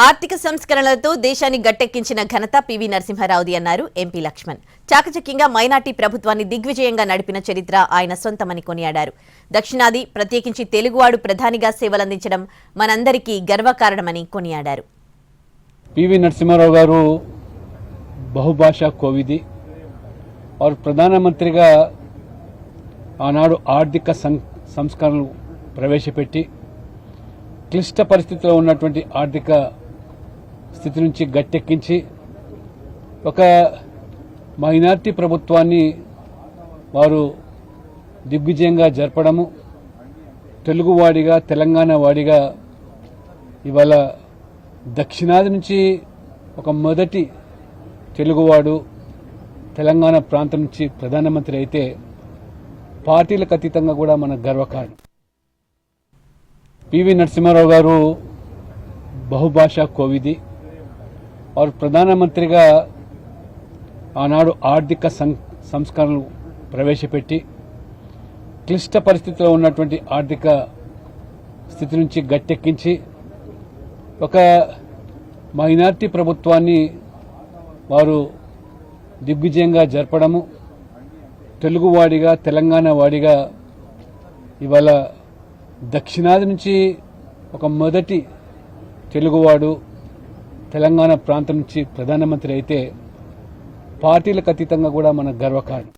ఆర్థిక సంస్కరణలతో దేశాన్ని గట్టెక్కించిన ఘనత పివి నరసింహారావుది అన్నారు ఎంపీ లక్ష్మణ్. చాకచక్యంగా మైనార్టీ ప్రభుత్వాన్ని దిగ్విజయంగా నడిపిన చరిత్ర ఆయన సొంతమని కొనియాడారు. దక్షిణాది ప్రత్యేకించి తెలుగువాడు ప్రధానిగా సేవలందించడం మనందరికీ గర్వకారణమని కొనియాడారు. పివి నరసింహారావు గారు బహుభాషా కోవిది. వారు ప్రధానమంత్రిగా ఆనాడు ఆర్థిక సంస్కరణలు ప్రవేశపెట్టి క్లిష్ట పరిస్థితిలో ఉన్నటువంటి ఆర్థిక స్థితి నుంచి గట్టెక్కించి ఒక మైనార్టీ ప్రభుత్వాన్ని వారు దిగ్విజయంగా జరపడము, తెలుగువాడిగా తెలంగాణ వాడిగా ఇవాళ దక్షిణాది నుంచి ఒక మొదటి తెలుగువాడు తెలంగాణ ప్రాంతం నుంచి ప్రధానమంత్రి అయితే పార్టీలకు అతీతంగా కూడా మన గర్వకారణం. పివి నరసింహారావు గారు బహుభాషా కోవిది. వారు ప్రధానమంత్రిగా ఆనాడు ఆర్థిక సంస్కరణలు ప్రవేశపెట్టి క్లిష్ట పరిస్థితిలో ఉన్నటువంటి ఆర్థిక స్థితి నుంచి గట్టెక్కించి ఒక మైనార్టీ ప్రభుత్వాన్ని వారు దిగ్విజయంగా జరపడము, తెలుగువాడిగా తెలంగాణ వాడిగా ఇవాళ దక్షిణాది నుంచి ఒక మొదటి తెలుగువాడు తెలంగాణ ప్రాంతం నుంచి ప్రధానమంత్రి అయితే పార్టీలకు అతీతంగా కూడా మన గర్వకారణం.